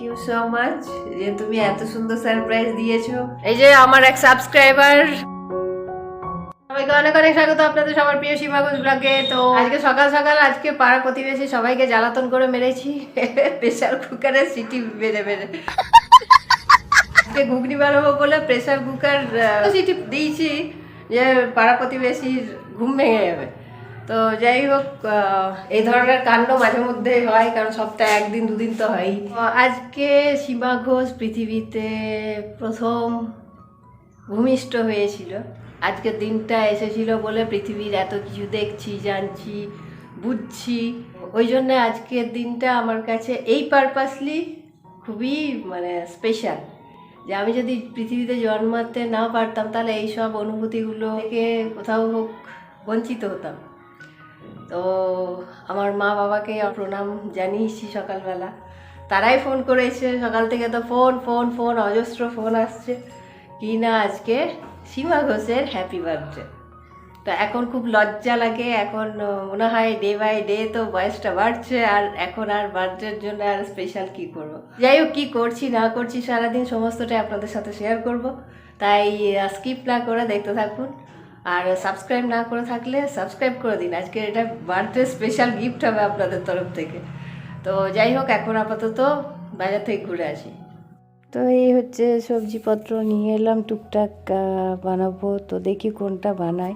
You so much যে তুমি এত সুন্দর সারপ্রাইজ দিয়েছো। এই যে আমার এক সাবস্ক্রাইবার, সবাইকে অনেক অনেক স্বাগত আপনাদের সবার প্রিয় সীমা ঘোষ ব্লগে। তো আজকে সকাল সকাল আজকে পাড়া প্রতিবেশী সবাইকে জ্বালাতন করে মেরেছি প্রেসার কুকারের সিটি বেড়ে বেড়ে। আজকে ঘুগনি বানাবো বলে প্রেসার কুকার সিটি দিয়েছি যে পাড়া প্রতিবেশীর ঘুম ভেঙে যাবে। তো যাই হোক, এই ধরনের কাণ্ড মাঝে মধ্যে হয়, কারণ সপ্তাহে একদিন দুদিন তো হয়ই। আজকে সীমা ঘোষ পৃথিবীতে প্রথম ভূমিষ্ঠ হয়েছিল। আজকের দিনটা এসেছিল বলে পৃথিবীর এত কিছু দেখছি, জানছি, বুঝছি। ওই জন্য আজকের দিনটা আমার কাছে এই পারপাসলি খুবই স্পেশাল, যে আমি যদি পৃথিবীতে জন্মাতে না পারতাম তাহলে এই সব অনুভূতিগুলো থেকে কোথাও হোক বঞ্চিত হতাম। তো আমার মা বাবাকে প্রণাম জানিয়েছি সকালবেলা, তারাই ফোন করেছে সকাল থেকে। তো ফোন ফোন ফোন অজস্র ফোন আসছে কি না আজকে সীমা ঘোষের হ্যাপি বার্থডে। তো এখন খুব লজ্জা লাগে, এখন মনে হয় ডে বাই ডে তো বয়সটা বাড়ছে, আর এখন আর বার্থডের জন্য আর স্পেশাল কী করবো। যাই হোক, কী করছি না করছি সারাদিন সমস্তটাই আপনাদের সাথে শেয়ার করব, তাই স্কিপ না করে দেখতে থাকুন। আর সাবস্ক্রাইব না করে থাকলে সাবস্ক্রাইব করে দিন, আজকে এটা বার্থডে স্পেশাল গিফট হবে আপনাদের তরফ থেকে। তো যাই হোক, এখন আপাতত বাজার থেকে ঘুরে আসি। তো এই হচ্ছে সবজিপত্র নিয়ে এলাম, টুকটাক বানাবো। তো দেখি কোনটা বানাই,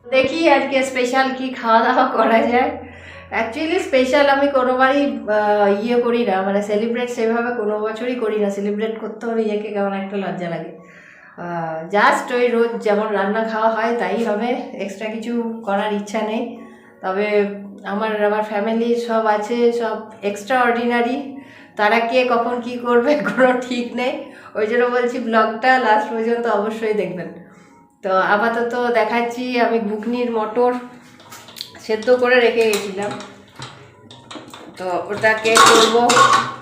দেখি আজকে স্পেশাল কি খাওয়া দাওয়া করা যায়। অ্যাকচুয়ালি স্পেশাল আমি কোনোবারই করি না, সেলিব্রেট সেভাবে কোনো বছরই করি না। সেলিব্রেট করতে হলে ইয়েকে কেমন একটা লজ্জা লাগে। জাস্ট ওই রোজ যেমন রান্না খাওয়া হয় তাই হবে, এক্সট্রা কিছু করার ইচ্ছা নেই। তবে আমার ফ্যামিলি সব আছে, সব এক্সট্রা অর্ডিনারি, তারা কে কখন কি করবে কোনো ঠিক নেই। ওই জন্য বলছি ব্লগটা লাস্ট পর্যন্ত অবশ্যই দেখবেন। তো আপাতত দেখাচ্ছি, আমি ঘুগনির মটর সেদ্ধ করে রেখে গেছিলাম, তো ওটাকে করবো।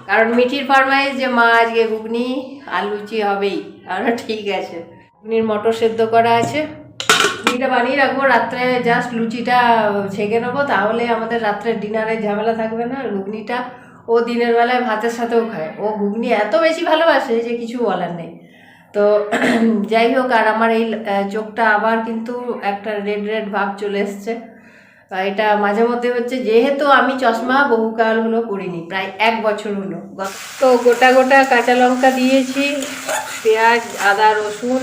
কারণ মিঠির ফরমাইশ যে মা আজকে ঘুগনি আর লুচি হবেই, আর ঠিক আছে। ঘুগনির মটর সেদ্ধ করা আছে, ঘুগনিটা বানিয়ে রাখবো, রাত্রে জাস্ট লুচিটা ছেঁকে নেবো, তাহলে আমাদের রাত্রের ডিনারের ঝামেলা থাকবে না। ঘুগনিটা ও দিনের বেলায় ভাতের সাথেও খায়, ও ঘুগনি এত বেশি ভালোবাসে যে কিছু বলার নেই। তো যাই হোক, আর আমার এই চোখটা আবার কিন্তু একটা রেড রেড ভাব চলে এসছে। এটা মাঝে মধ্যে হচ্ছে, যেহেতু আমি চশমা বহুকাল হলো পরিনি, প্রায় 1 বছর হলো। তো গোটা গোটা কাঁচা লঙ্কা দিয়েছি, পেঁয়াজ, আদা, রসুন।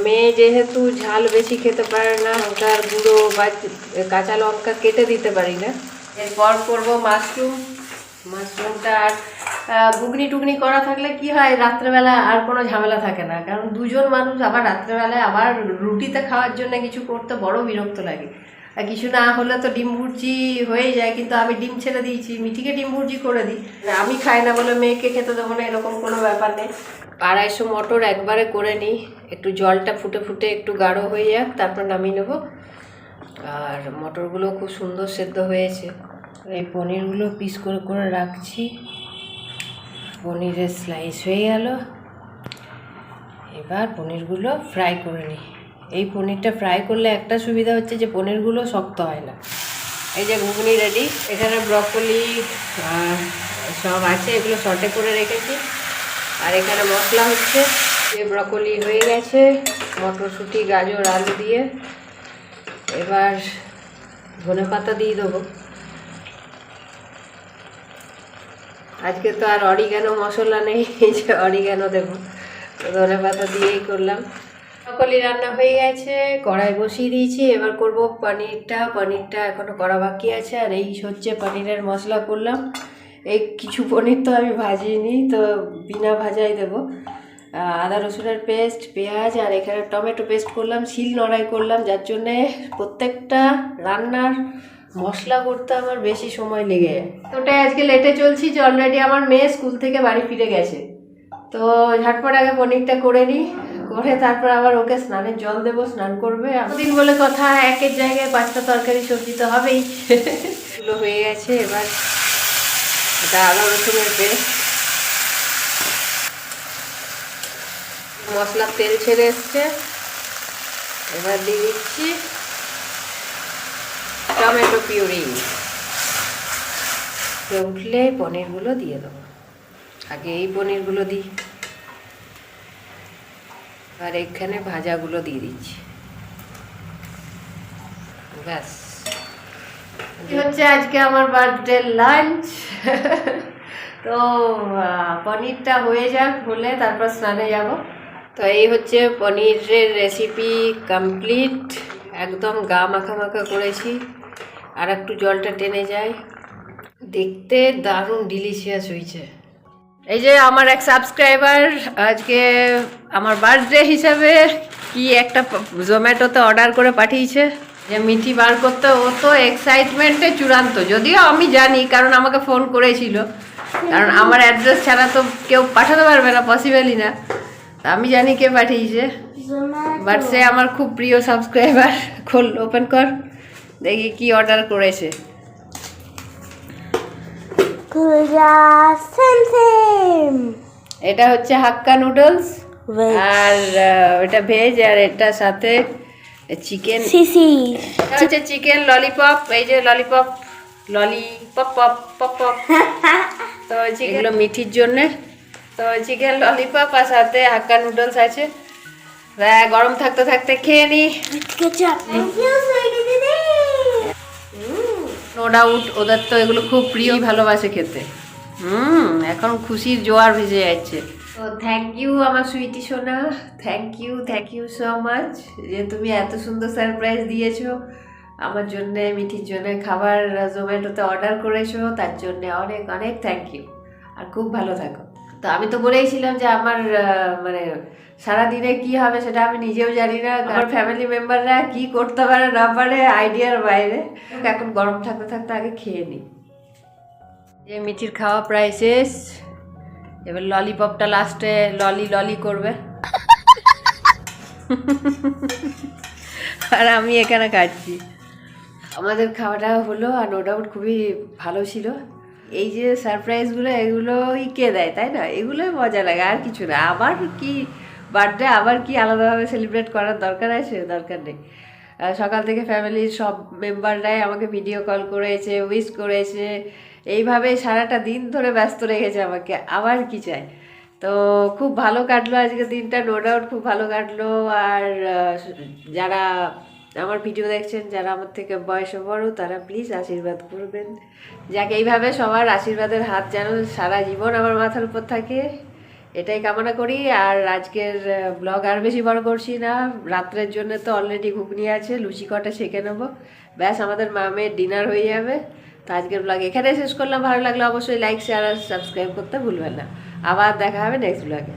মেয়ে যেহেতু ঝাল বেশি খেতে পারে না, লঙ্কার গুঁড়ো বা কাঁচা লঙ্কা কেটে দিতে পারি না। এরপর করবো মাশরুমটা। আর ঘুগনি টুগনি করা থাকলে কি হয়, রাত্রেবেলা আর কোনো ঝামেলা থাকে না, কারণ দুজন মানুষ, আবার রাত্রেবেলায় আবার রুটিতে খাওয়ার জন্য কিছু করতে বড় বিরক্ত লাগে। আর কিছু না হলে তো ডিম ভুর্জি হয়ে যায়, কিন্তু আমি ডিম ছেড়ে দিয়েছি, মিঠিকে ডিম ভুর্জি করে দিই। আমি খাই না বলে মেয়েকে খেতে দেবো না, এরকম কোনো ব্যাপার নেই। 250 মটর একবারে করে নিই, একটু জলটা ফুটে ফুটে একটু গাঢ় হয়ে যাক, তারপর নামিয়ে নেবো। আর মটরগুলো খুব সুন্দর সেদ্ধ হয়েছে। এই পনিরগুলো পিস করে করে রাখছি, পনিরের স্লাইস হয়ে গেল। এবার পনিরগুলো ফ্রাই করে নিই। এই পনিরটা ফ্রাই করলে একটা সুবিধা হচ্ছে যে পনিরগুলো শক্ত হয় না। এই যে ঘুগনি রেডি, এখানে ব্রকলি সব আছে, এগুলো সর্টে করে রেখেছি। আর এখানে মশলা হচ্ছে, যে ব্রকলি হয়ে গেছে, মটরশুঁটি, গাজর, আলু দিয়ে। এবার ধনেপাতা দিয়ে দেবো। আজকে তো আর অরিগ্যানো মশলা নেই যে অরিগ্যানো দেবো, ধনেপাতা দিয়েই করলাম। ব্রকলি রান্না হয়ে গেছে, কড়াই বসিয়ে দিয়েছি। এবার করব পনিরটা এখনও করা বাকি আছে। আর এই হচ্ছে পনিরের মশলা করলাম। এই কিছু পনির তো আমি ভাজিনি, তো বিনা ভাজাই দেবো। আদা রসুনের পেস্ট, পেঁয়াজ, আর এখানে টমেটো পেস্ট করলাম, শিল নোড়াই করলাম, যার জন্যে প্রত্যেকটা রান্নার মশলা করতে আমার বেশি সময় লেগে যায়। ওটাই আজকে লেটে চলছি যে অলরেডি আমার মেয়ে স্কুল থেকে বাড়ি ফিরে গেছে। তো ঝটপট আগে পনিরটা করে নিই, করে তারপর আবার ওকে স্নানের জল দেবো, স্নান করবে। দিন বলে কথা, একের জায়গায় 5টা তরকারি সবজি তো হবেই। এগুলো হয়ে গেছে। এবার এটা আদা রসুনের পেস্ট, মশলার তেল ছেড়ে এসছে। এবার দিয়ে দিচ্ছি টমেটো পিউরি, উঠলে পনিরগুলো দিয়ে দেবো। আগে এই পনিরগুলো দিই, আর এখানে ভাজাগুলো দিয়ে দিচ্ছি, ব্যাস। হচ্ছে আজকে আমার বার্থডে লাঞ্চ। তো পনিরটা হয়ে যাক, হলে তারপর স্নানে যাব। তো এই হচ্ছে পনিরের রেসিপি কমপ্লিট, একদম গা মাখা মাখা করেছি, আর একটু জলটা টেনে যায়, দেখতে দারুণ ডিলিশিয়াস হয়েছে। এই যে আমার এক সাবস্ক্রাইবার আজকে আমার বার্থডে হিসাবে কি একটা জোম্যাটোতে অর্ডার করে পাঠিয়েছে, যে মিঠি বার করতে। ও তো এক্সাইটমেন্টে চূড়ান্ত, যদিও আমি জানি, কারণ আমাকে ফোন করেছিল, কারণ আমার অ্যাড্রেস ছাড়া তো কেউ পাঠাতে পারবে না, পসিবলই না। আমি জানি কে পাঠিয়েছে, বাট সে আমার খুব প্রিয় সাবস্ক্রাইবার। খোল, ওপেন কর, দেখি কি অর্ডার করেছে। এটা হচ্ছে হাক্কা নুডলস, আর এটা ভেজ, আর এটার সাথে চিকেন, হচ্ছে চিকেন ললিপপ। এই যে lollipop, lollipop pop pop pop. তো এগুলো মিঠির জন্য। তো চিকেন ললিপপ আর সাথে হাক্কা নুডলস আছে। গরম থাকতে থাকতে খেয়ে নি। নো ডাউট ওদের তো এগুলো খুব প্রিয়, ভালোবাসে খেতে। এখন খুশির জোয়ার ভেসে যাচ্ছে। তো থ্যাংক ইউ আমার সুইটি সোনা, থ্যাংক ইউ সো মাচ, যে তুমি এত সুন্দর সারপ্রাইজ দিয়েছো আমার জন্যে, মিঠির জন্য খাবার জোম্যাটোতে অর্ডার করেছো, তার জন্য অনেক অনেক থ্যাংক ইউ। আর খুব ভালো থাকো। তো আমি তো বলেইছিলাম যে আমার মানে সারাদিনে কি হবে সেটা আমি নিজেও জানি না, আমার ফ্যামিলি মেম্বাররা কি করতে পারে না পারে আইডিয়ার বাইরে। এখন গরম থাকতে থাকতে আগে খেয়ে নিই। যে মিঠির খাওয়া প্রায় শেষ, এবার ললিপপটা লাস্টে ললি করবে, আর আমি এখানে খাচ্ছি। আমাদের খাওয়াটা হলো, আর নো ডাউট খুবই ভালো ছিল। এই যে সারপ্রাইজগুলো, এগুলোই কে দেয়, তাই না? এগুলোই মজা লাগে, আর কিছু না। আবার কি বার্থডে আবার কি আলাদাভাবে সেলিব্রেট করার দরকার আছে? দরকার নেই। সকাল থেকে ফ্যামিলির সব মেম্বাররাই আমাকে ভিডিও কল করেছে, উইশ করেছে, এইভাবে সারাটা দিন ধরে ব্যস্ত রেখেছে আমাকে, আবার কি চাই। তো খুব ভালো কাটলো আজকে দিনটা, নো ডাউট খুব ভালো কাটলো। আর যারা আমার ভিডিও দেখছেন, যারা আমার থেকে বয়সে বড়, তারা প্লিজ আশীর্বাদ করবেন, যাকে এইভাবে সবার আশীর্বাদের হাত যেন সারা জীবন আমার মাথার উপর থাকে, এটাই কামনা করি। আর আজকের ব্লগ আর বেশি বড় করছি না, রাত্রের জন্য তো অলরেডি ঘুগনি আছে, লুচি কটা সেঁকে নেবো, ব্যাস আমাদের মামের ডিনার হয়ে যাবে। তো আজকের ব্লগ এখানে শেষ করলাম। ভালো লাগলে অবশ্যই লাইক, শেয়ার আর সাবস্ক্রাইব করতে ভুলবেন না। আবার দেখা হবে নেক্সট ব্লগে।